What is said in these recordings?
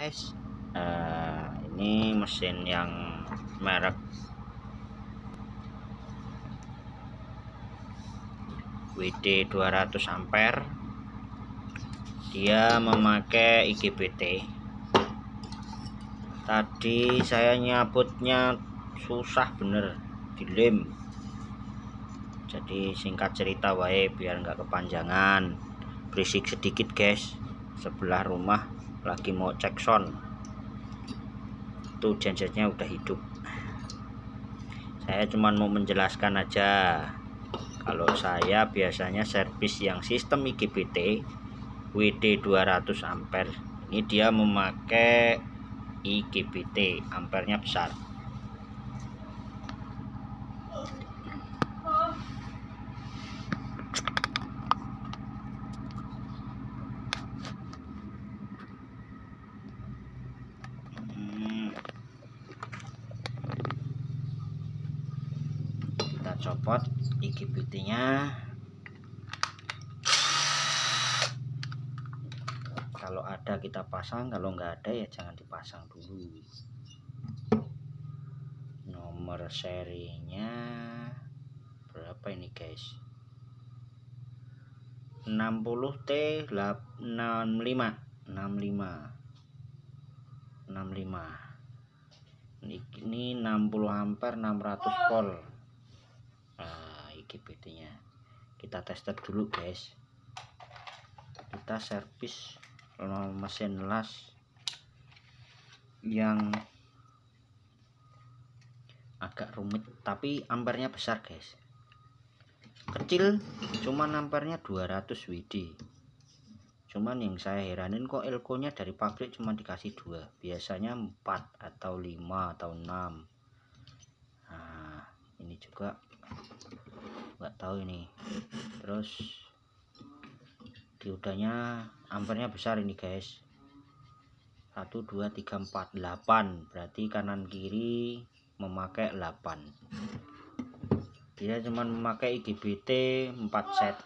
guys. Ini mesin yang merek WD 200 ampere. Dia memakai IGBT. Tadi saya nyabutnya susah bener, dilem. Jadi singkat cerita wae biar nggak kepanjangan. Berisik sedikit guys. Sebelah rumah lagi mau cek sound. Tuh gensetnya udah hidup. Saya cuma mau menjelaskan aja. Kalau saya biasanya servis yang sistem IGBT WD 200 ampere. Ini dia memakai IGBT, ampernya besar. Kita copot IGBT-nya. Kalau ada kita pasang, kalau nggak ada ya jangan dipasang dulu. Nomor serinya berapa ini guys? 60T65. Ini 60 ampere 600 volt. IGBT-nya kita tester dulu guys. Kita servis mesin las yang agak rumit, tapi ampernya besar guys. Kecil cuman ampernya 200 WD. Cuman yang saya heranin kok elko nya dari pabrik cuma dikasih 2, biasanya 4 atau 5 atau 6. Nah ini juga nggak tahu ini. Terus diodanya ampernya besar ini guys. 1 2 3 4 8, berarti kanan kiri memakai 8. Dia cuma memakai IGBT 4 set.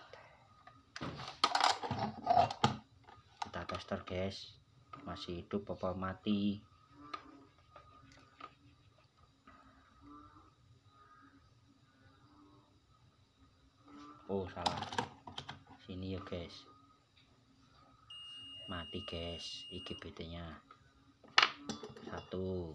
Kita tester guys, masih hidup apa mati. Oh salah, sini ya guys, mati guys IGBT nya. 1 2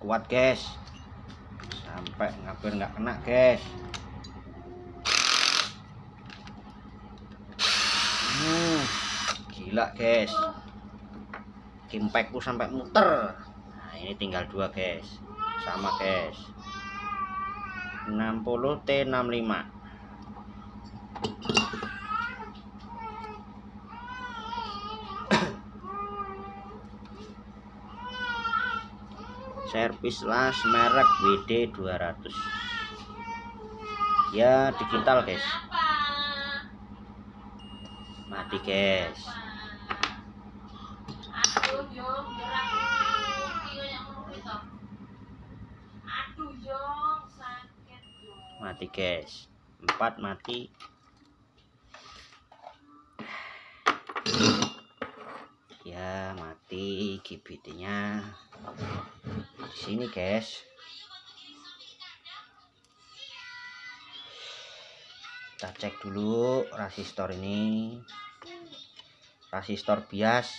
kuat guys, sampai hampir nggak kena guys. Gila guys, impactku sampai muter. Nah ini tinggal 2 guys, sama guys, 60T65. Servis las merek WD 200. Ya digital guys. Mati guys. Mati guys. 4 mati. Ya mati IGBT-nya. Di sini guys. Kita cek dulu resistor ini. Resistor bias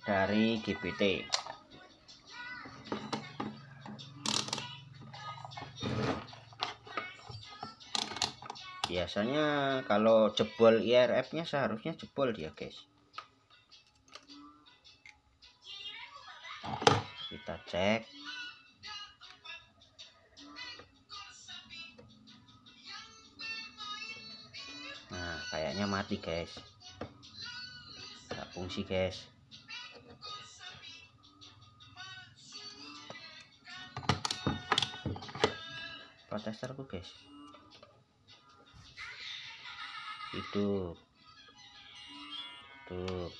dari IGBT. Biasanya kalau jebol IRF-nya seharusnya jebol dia guys. Kita cek. Nah kayaknya mati guys, nggak fungsi guys. apa testerku guys? Hidup tuh.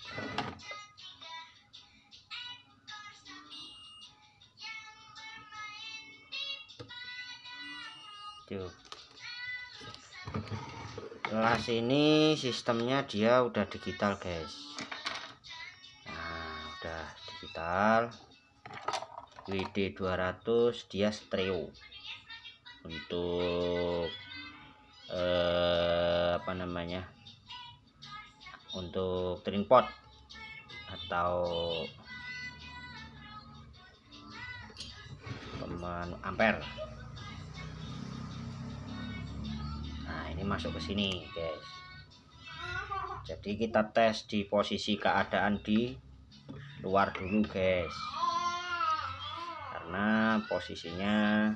Tuh. Las ini sistemnya dia udah digital guys. Nah udah digital, WD 200, dia stereo. Untuk apa namanya, untuk tuning pot atau peman ampere. Nah ini masuk ke sini guys. Jadi kita tes di posisi keadaan di luar dulu guys, karena posisinya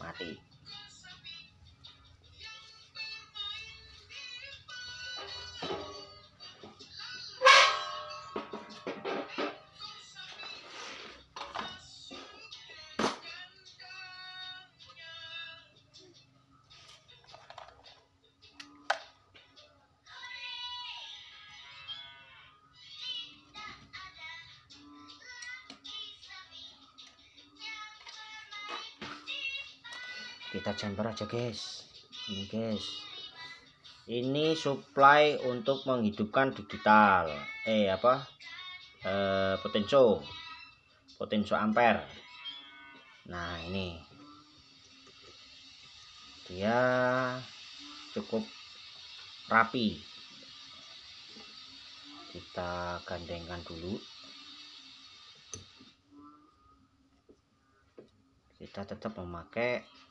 mati. Kita jumper aja guys. Ini guys, ini supply untuk menghidupkan digital potensio ampere. Nah ini dia cukup rapi. Kita gandengkan dulu. Kita tetap memakai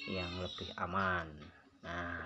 yang lebih aman. Nah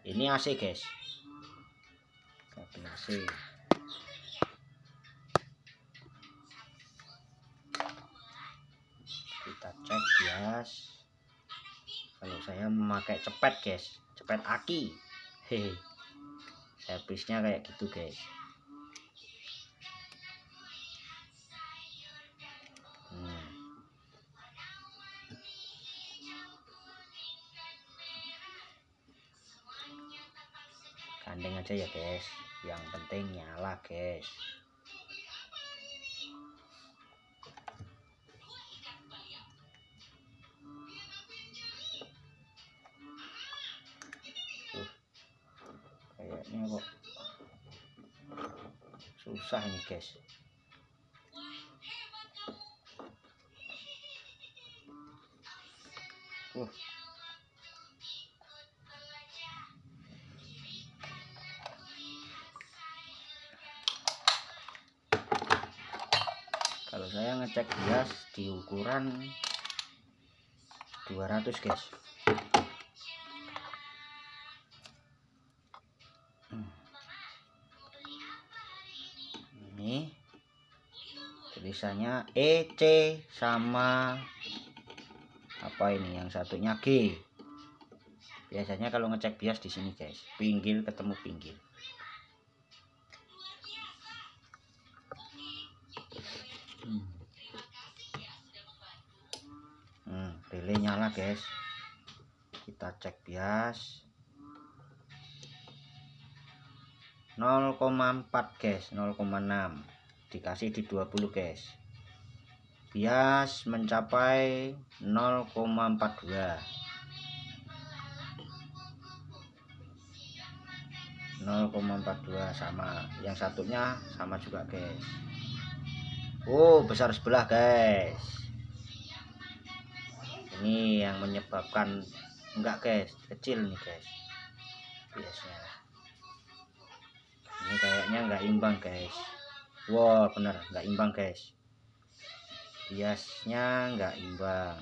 ini AC guys, kabel AC. Kita cek bias. Kalau saya memakai cepet guys, cepet aki, hehe, servisnya kayak gitu guys. Gandeng aja ya guys, yang penting nyala guys. Kayaknya kok susah ini guys. Kalau saya ngecek bias di ukuran 200 guys. Ini tulisannya EC sama apa ini, yang satunya G. Biasanya kalau ngecek bias di sini guys, pinggir ketemu pinggir. Relay nyala guys. Kita cek bias 0,4 guys, 0,6 dikasih di 20 guys. Bias mencapai 0,42, 0,42 sama. Yang satunya sama juga guys. Oh besar sebelah guys. Ini yang menyebabkan enggak guys, kecil nih guys biasanya. Ini kayaknya enggak imbang guys. Wow bener enggak imbang guys biasnya nggak imbang.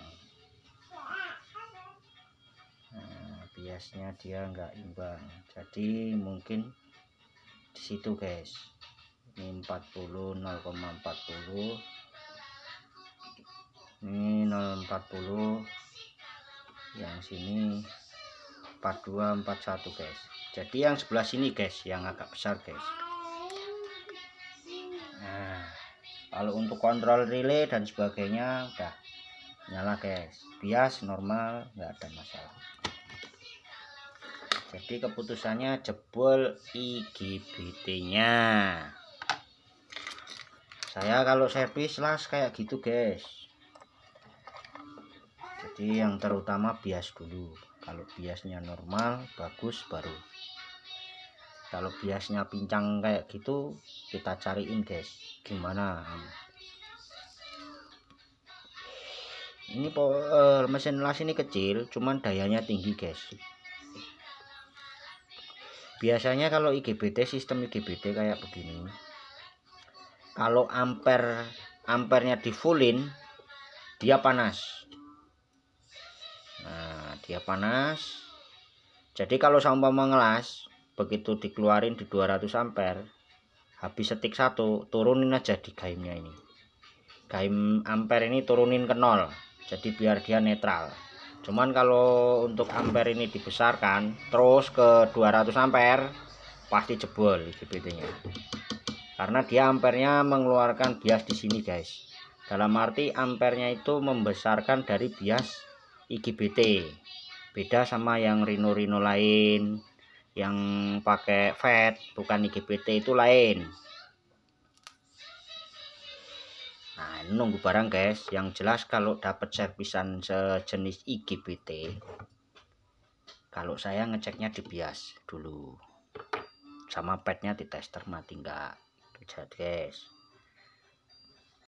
Nah, biasnya dia nggak imbang, jadi mungkin di situ guys. Ini 40 0,40, ini 0,40, yang sini 42 41 guys. Jadi yang sebelah sini guys yang agak besar guys. Nah, kalau untuk kontrol relay dan sebagainya udah nyala guys, bias normal, nggak ada masalah. Jadi keputusannya jebol IGBT-nya. Saya kalau servis las kayak gitu guys. Jadi yang terutama bias dulu. Kalau biasnya normal bagus baru. Kalau biasnya pincang kayak gitu kita cariin guys gimana. Ini mesin las ini kecil, cuman dayanya tinggi guys. Biasanya kalau IGBT, sistem IGBT kayak begini, kalau ampernya di fullin dia panas. Nah, dia panas. Jadi kalau seumpama ngelas, begitu dikeluarin di 200 ampere, habis setik satu, turunin aja di gaimnya ini. Gaim ampere ini turunin ke 0. Jadi biar dia netral. Cuman kalau untuk ampere ini dibesarkan terus ke 200 ampere, pasti jebol IGBT-nya. Karena dia ampernya mengeluarkan bias di sini guys. Dalam arti ampernya itu membesarkan dari bias IGBT. Beda sama yang Rino lain, yang pakai FET bukan IGBT itu lain. Nah, ini nunggu barang guys. Yang jelas kalau dapat servisan sejenis IGBT, kalau saya ngeceknya di bias dulu, sama petnya di tester mati enggak. Jadi guys,